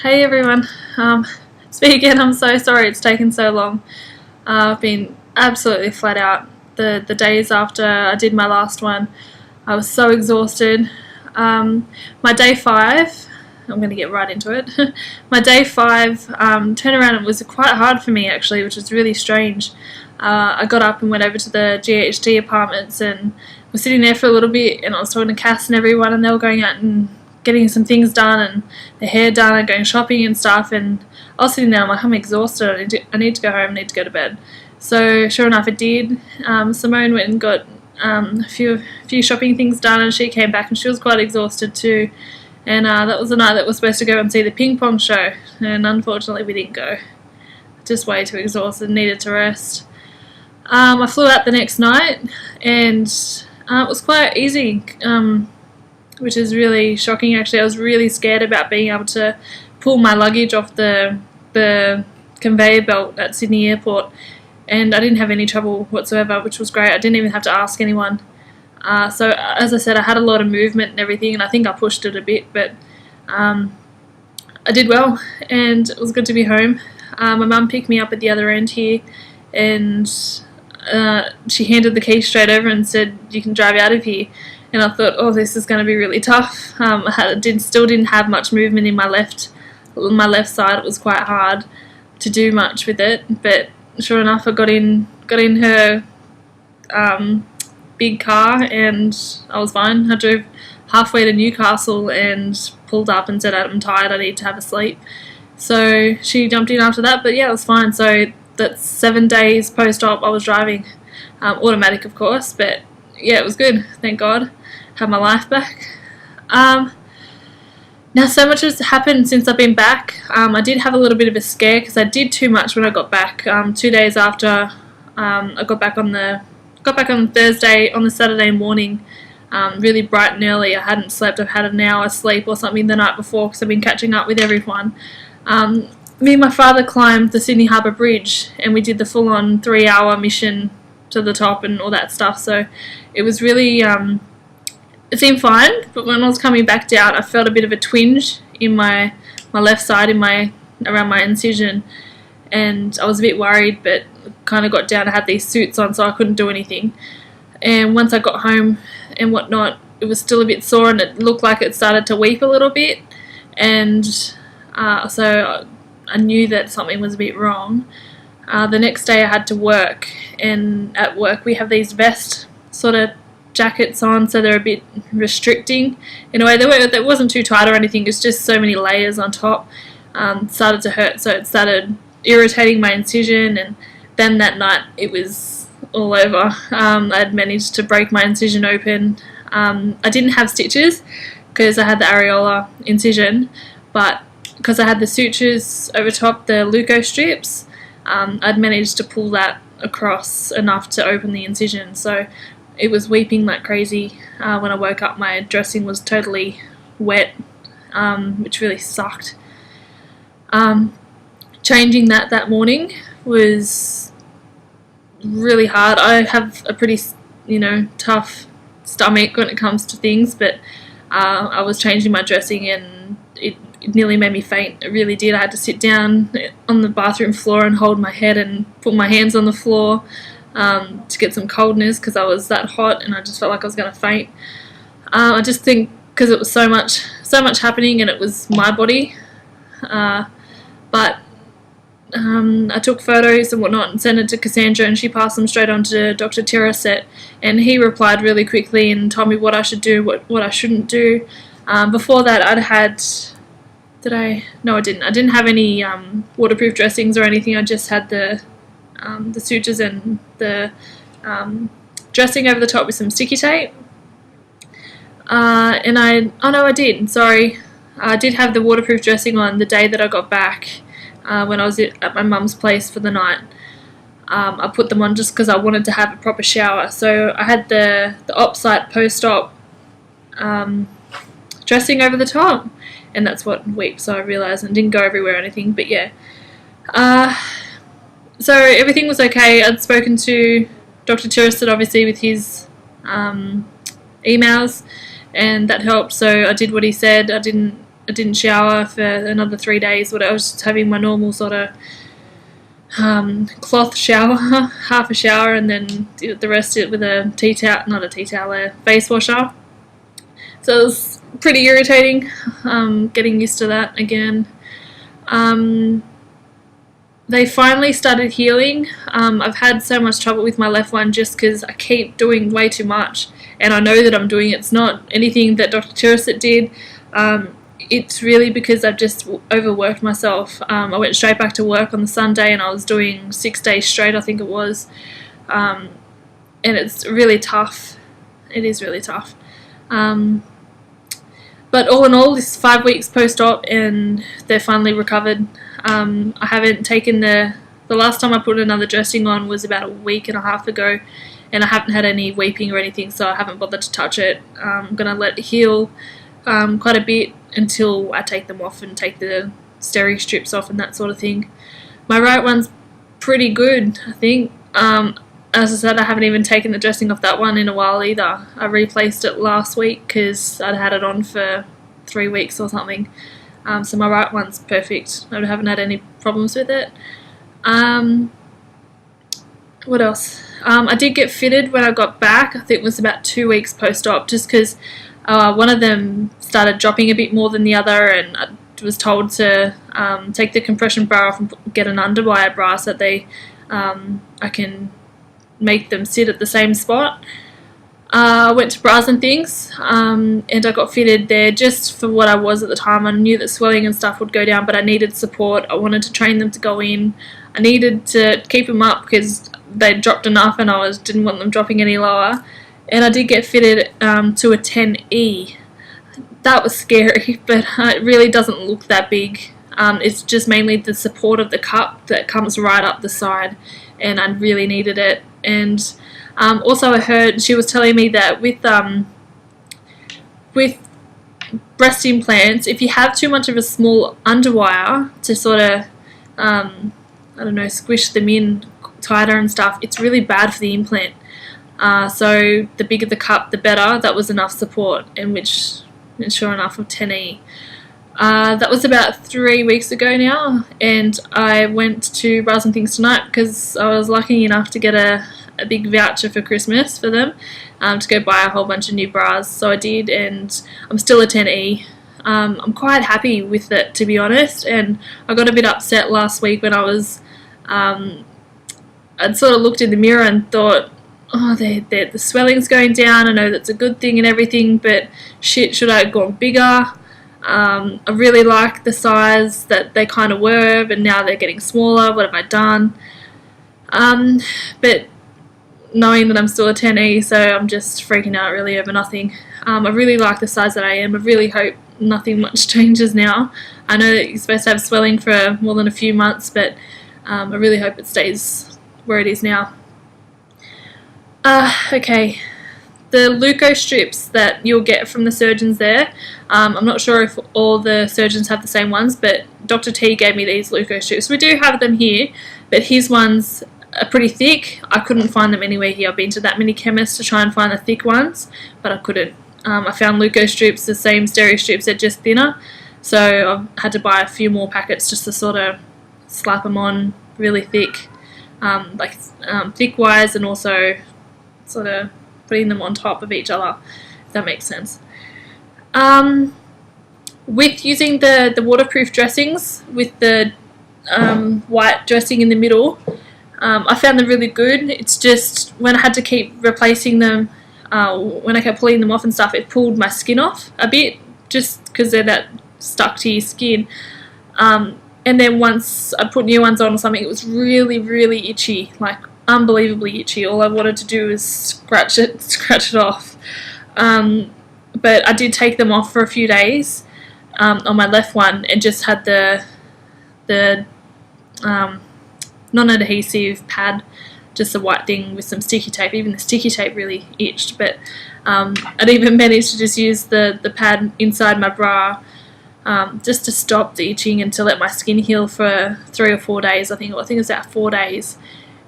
Hey everyone, speak again. I'm so sorry it's taken so long. I've been absolutely flat out. The days after I did my last one, I was so exhausted. My day 5, I'm going to get right into it. My day 5 turnaround was quite hard for me actually, which was really strange. I got up and went over to the GHT apartments and was sitting there for a little bit, and I was talking to Cass and everyone, and they were going out and getting some things done and their hair done and going shopping and stuff, and I was sitting there, I'm like, I'm exhausted, I need to go home, I need to go to bed. So sure enough it did. Simone went and got a few shopping things done, and she came back and she was quite exhausted too, and that was the night that we're supposed to go and see the ping pong show, and unfortunately we didn't go. Just way too exhausted, needed to rest. I flew out the next night, and it was quite easy, which is really shocking actually. I was really scared about being able to pull my luggage off the conveyor belt at Sydney Airport, and I didn't have any trouble whatsoever, which was great. I didn't even have to ask anyone. So as I said, I had a lot of movement and everything, and I think I pushed it a bit, but I did well, and it was good to be home. My mum picked me up at the other end here, and she handed the key straight over and said, you can drive out of here. And I thought, oh, this is going to be really tough. I still didn't have much movement in my left side. It was quite hard to do much with it. But sure enough, I got in her big car, and I was fine. I drove halfway to Newcastle and pulled up and said, I'm tired, I need to have a sleep. So she jumped in after that, but yeah, it was fine. So that's 7 days post-op I was driving, automatic of course, but yeah, it was good, thank God. Have my life back. Now so much has happened since I've been back. I did have a little bit of a scare because I did too much when I got back. 2 days after I got back on Thursday, on the Saturday morning, really bright and early. I hadn't slept. I've had an hour's sleep or something the night before because I've been catching up with everyone. Me and my father climbed the Sydney Harbour Bridge, and we did the full-on 3-hour mission to the top and all that stuff. So it was really it seemed fine, but when I was coming back down, I felt a bit of a twinge in my left side, around my incision, and I was a bit worried, but kind of got down. I had these suits on, so I couldn't do anything. And once I got home and whatnot, it was still a bit sore, and it looked like it started to weep a little bit, and so I knew that something was a bit wrong. The next day I had to work, and at work we have these vest sort of jackets on, so they're a bit restricting in a way. They wasn't too tight or anything, it's just so many layers on top. Started to hurt, so it started irritating my incision, and then that night it was all over. I'd managed to break my incision open. I didn't have stitches because I had the areola incision, but because I had the sutures over top, the leuco strips, I'd managed to pull that across enough to open the incision. So it was weeping like crazy. When I woke up, my dressing was totally wet, which really sucked. Changing that morning was really hard. I have a pretty, tough stomach when it comes to things, but I was changing my dressing, and it nearly made me faint. It really did. I had to sit down on the bathroom floor and hold my head and put my hands on the floor to get some coldness because I was that hot, and I just felt like I was going to faint. I just think because it was so much happening, and it was my body. But I took photos and whatnot and sent it to Cassandra, and she passed them straight on to Dr Teerasit, and he replied really quickly and told me what I should do, what I shouldn't do. Before that I'd had... No, I didn't. I didn't have any waterproof dressings or anything. I just had the sutures and the dressing over the top with some sticky tape. And I did. Sorry. I did have the waterproof dressing on the day that I got back when I was at my mum's place for the night. I put them on just because I wanted to have a proper shower. So I had the op-site post-op dressing over the top, and that's what wept, so I realised, and didn't go everywhere or anything, but yeah. So everything was okay. I'd spoken to Dr Teerasit obviously with his emails, and that helped, so I did what he said. I didn't I didn't shower for another 3 days. But I was just having my normal sort of cloth shower, half a shower, and then the rest of it with a tea towel, not a tea towel, a face washer. So it was pretty irritating, getting used to that again. They finally started healing. I've had so much trouble with my left one just because I keep doing way too much, and I know that I'm doing it. It's not anything that Dr Teerasit did. It's really because I've just overworked myself. I went straight back to work on the Sunday, and I was doing 6 days straight, I think it was, and it's really tough. It is really tough. But all in all, this is 5 weeks post-op, and they're finally recovered. I haven't taken the last time I put another dressing on was about a week and a half ago, and I haven't had any weeping or anything, so I haven't bothered to touch it. I'm going to let it heal quite a bit until I take them off and take the steri strips off and that sort of thing. My right one's pretty good, I think. As I said, I haven't even taken the dressing off that one in a while either. I replaced it last week because I'd had it on for 3 weeks or something. So my right one's perfect. I haven't had any problems with it. What else? I did get fitted when I got back. I think it was about 2 weeks post-op, just because one of them started dropping a bit more than the other, and I was told to take the compression bra off and get an underwire bra so that I can make them sit at the same spot. I went to Bras and Things, and I got fitted there just for what I was at the time. I knew that swelling and stuff would go down, but I needed support. I wanted to train them to go in. I needed to keep them up because they dropped enough, and I didn't want them dropping any lower. And I did get fitted to a 10E. That was scary, but it really doesn't look that big. It's just mainly the support of the cup that comes right up the side, and I really needed it. And also I heard she was telling me that with breast implants, if you have too much of a small underwire to sort of I don't know, squish them in tighter and stuff, it's really bad for the implant. So the bigger the cup, the better. That was enough support, and sure enough, of 10E. That was about 3 weeks ago now, and I went to Bras and Things tonight because I was lucky enough to get a big voucher for Christmas for them, to go buy a whole bunch of new bras. So I did, and I'm still a 10E. I'm quite happy with it, to be honest, and I got a bit upset last week when I was I'd sort of looked in the mirror and thought, oh, the swelling's going down. I know that's a good thing and everything, but shit, should I have gone bigger? I really like the size that they kind of were, but now they're getting smaller. What have I done? But knowing that I'm still a 10E, so I'm just freaking out really over nothing. I really like the size that I am. I really hope nothing much changes now. I know that you're supposed to have swelling for more than a few months, but I really hope it stays where it is now. Okay, the leuko strips that you'll get from the surgeons there, I'm not sure if all the surgeons have the same ones, but Dr. T gave me these leuko strips. We do have them here, but his ones are pretty thick. I couldn't find them anywhere here. I've been to that many chemists to try and find the thick ones, but I couldn't. I found leuko strips, the same steri strips, they're just thinner, so I've had to buy a few more packets just to sort of slap them on really thick, thick-wise, and also sort of putting them on top of each other, if that makes sense. With using the waterproof dressings with the white dressing in the middle, I found them really good. It's just when I had to keep replacing them, when I kept pulling them off and stuff, it pulled my skin off a bit, just because they're that stuck to your skin. And then once I put new ones on or something, it was really, really itchy, like unbelievably itchy. All I wanted to do was scratch it off. But I did take them off for a few days on my left one, and just had the non-adhesive pad, just a white thing with some sticky tape. Even the sticky tape really itched, but I'd even managed to just use the pad inside my bra just to stop the itching and to let my skin heal for 3 or 4 days. I think it was about 4 days,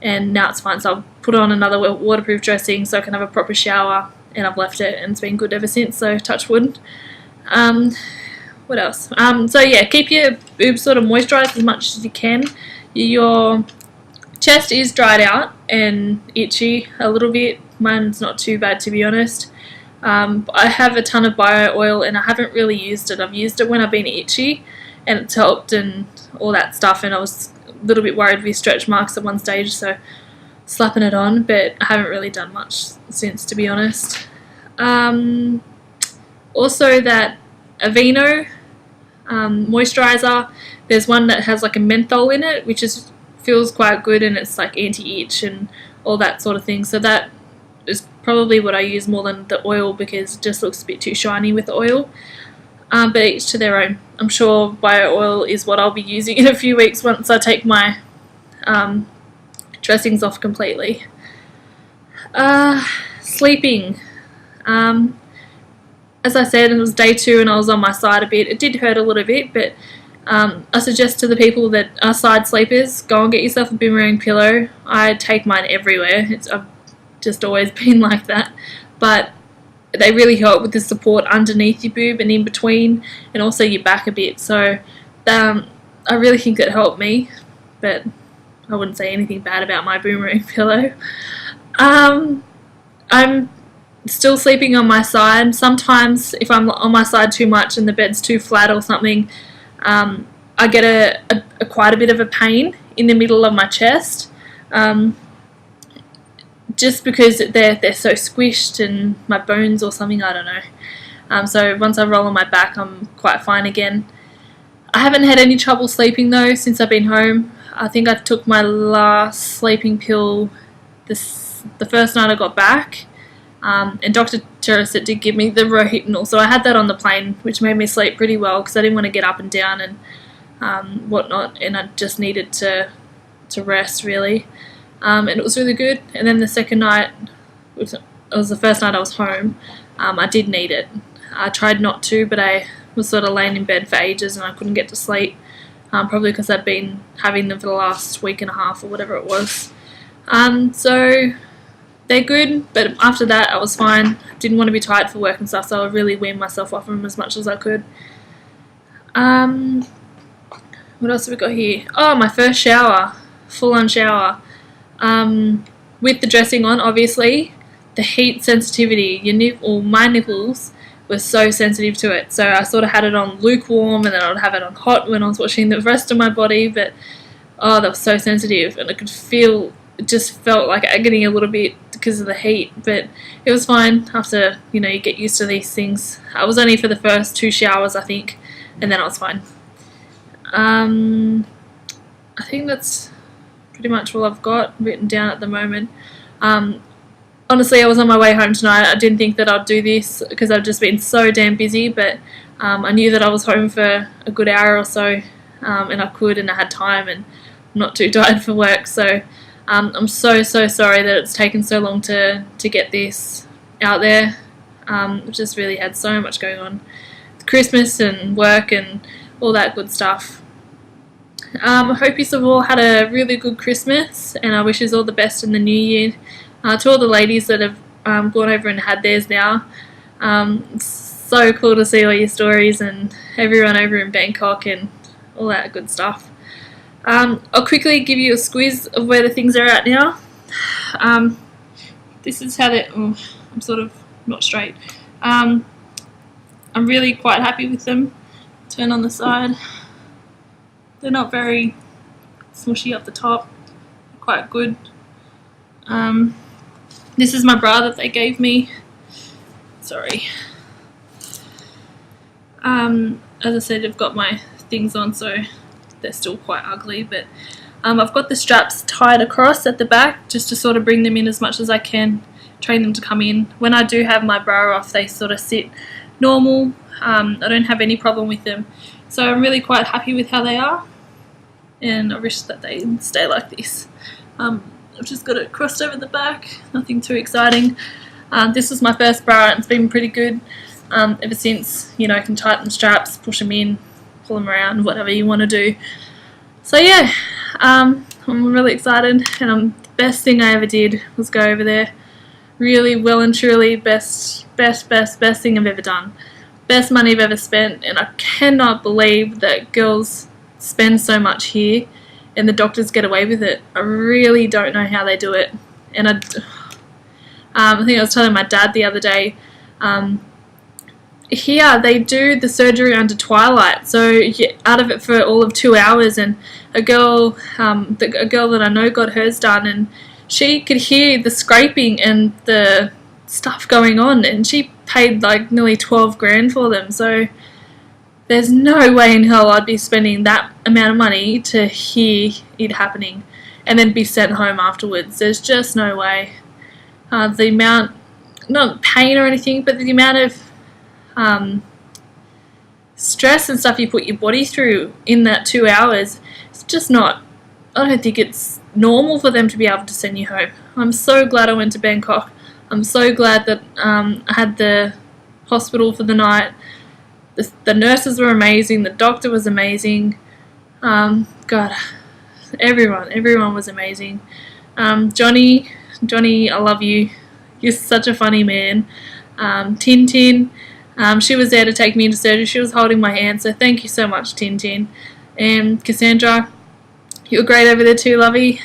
and now it's fine. So I've put on another waterproof dressing so I can have a proper shower, and I've left it, and it's been good ever since, so touch wood. what else? So yeah, keep your boobs sort of moisturised as much as you can. Your chest is dried out and itchy a little bit. Mine's not too bad, to be honest. I have a ton of bio oil and I haven't really used it. I've used it when I've been itchy and it's helped and all that stuff, and I was a little bit worried with stretch marks at one stage, so slapping it on, but I haven't really done much since, to be honest. Also that Aveeno moisturizer, there's one that has like a menthol in it, which feels quite good, and it's like anti-itch and all that sort of thing. So that is probably what I use more than the oil, because it just looks a bit too shiny with the oil. But each to their own. I'm sure bio oil is what I'll be using in a few weeks once I take my dressings off completely. Sleeping. As I said, it was day 2 and I was on my side a bit. It did hurt a little bit, but I suggest to the people that are side sleepers, go and get yourself a boomerang pillow. I take mine everywhere. I've just always been like that. But they really help with the support underneath your boob and in between, and also your back a bit. So I really think it helped me, but I wouldn't say anything bad about my boomerang pillow. I'm still sleeping on my side. Sometimes if I'm on my side too much and the bed's too flat or something, I get quite a bit of a pain in the middle of my chest, just because they're so squished and my bones or something, I don't know. So once I roll on my back, I'm quite fine again. I haven't had any trouble sleeping though since I've been home. I think I took my last sleeping pill the first night I got back, and Dr Teerasit did give me the Rohypnol, so I had that on the plane, which made me sleep pretty well because I didn't want to get up and down and whatnot, and I just needed to rest really. And it was really good. And then the second night, it was the first night I was home, I did need it. I tried not to, but I was sort of laying in bed for ages and I couldn't get to sleep, probably because I'd been having them for the last week and a half or whatever it was. So they're good, but after that I was fine. Didn't want to be tired for work and stuff, so I really weaned myself off them as much as I could. What else have we got here? Oh, my first shower, full-on shower. With the dressing on, obviously, the heat sensitivity, my nipples were so sensitive to it, so I sort of had it on lukewarm and then I would have it on hot when I was washing the rest of my body, but oh, that was so sensitive, and I could feel, it just felt like agony a little bit because of the heat, but it was fine after, you get used to these things. I was only for the first 2 showers, I think, and then I was fine. I think that's pretty much all I've got written down at the moment. Honestly, I was on my way home tonight. I didn't think that I'd do this because I've just been so damn busy, but I knew that I was home for a good hour or so, and I could, and I had time, and I'm not too tired for work, so I'm so sorry that it's taken so long to get this out there. I've just really had so much going on, Christmas and work and all that good stuff. I hope you all had a really good Christmas, and I wish you all the best in the new year. To all the ladies that have gone over and had theirs now, it's so cool to see all your stories and everyone over in Bangkok and all that good stuff. I'll quickly give you a squiz of where the things are at now. This is how I'm sort of not straight. I'm really quite happy with them. Turn on the side. They're not very smushy up the top. Quite good. This is my bra that they gave me. Sorry. As I said, I've got my things on, so they're still quite ugly, but I've got the straps tied across at the back just to sort of bring them in as much as I can, train them to come in. When I do have my bra off, they sort of sit normal. I don't have any problem with them, so I'm really quite happy with how they are, and I wish that they stay like this. I've just got it crossed over the back, nothing too exciting. This was my first bra and it's been pretty good ever since. I can tighten straps, push them in, pull them around, whatever you want to do. So yeah, I'm really excited, and the best thing I ever did was go over there. Really, well and truly, best thing I've ever done. Best money I've ever spent, and I cannot believe that girls spend so much here and the doctors get away with it. I really don't know how they do it. And I think I was telling my dad the other day, here they do the surgery under twilight, so you're out of it for all of 2 hours. And a girl that I know got hers done, and she could hear the scraping and the stuff going on, and she paid like nearly 12 grand for them. So there's no way in hell I'd be spending that amount of money to hear it happening and then be sent home afterwards. There's just no way. The amount, not pain or anything, but the amount of stress and stuff you put your body through in that 2 hours, it's just not, I don't think it's normal for them to be able to send you home. I'm so glad I went to Bangkok. I'm so glad that I had the hospital for the night. The nurses were amazing. The doctor was amazing. God, everyone was amazing. Johnny, I love you. You're such a funny man. Tintin, she was there to take me into surgery. She was holding my hand, so thank you so much, Tintin. And Cassandra, you were great over there too, lovey.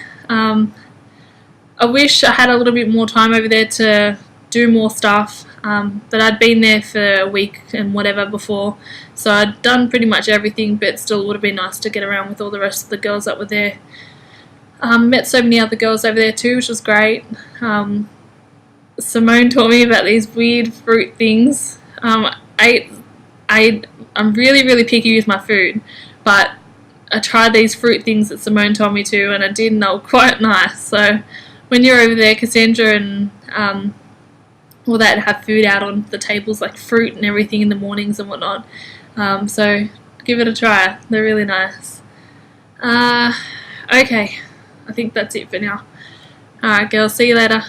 I wish I had a little bit more time over there to do more stuff, but I'd been there for a week and whatever before, so I'd done pretty much everything, but still would have been nice to get around with all the rest of the girls that were there. Met so many other girls over there too, which was great. Simone taught me about these weird fruit things. I'm really picky with my food, but I tried these fruit things that Simone told me to, and I did, and they were quite nice. So when you're over there, Cassandra and all that have food out on the tables, like fruit and everything in the mornings and whatnot. So give it a try. They're really nice. Okay, I think that's it for now. Alright girls, see you later.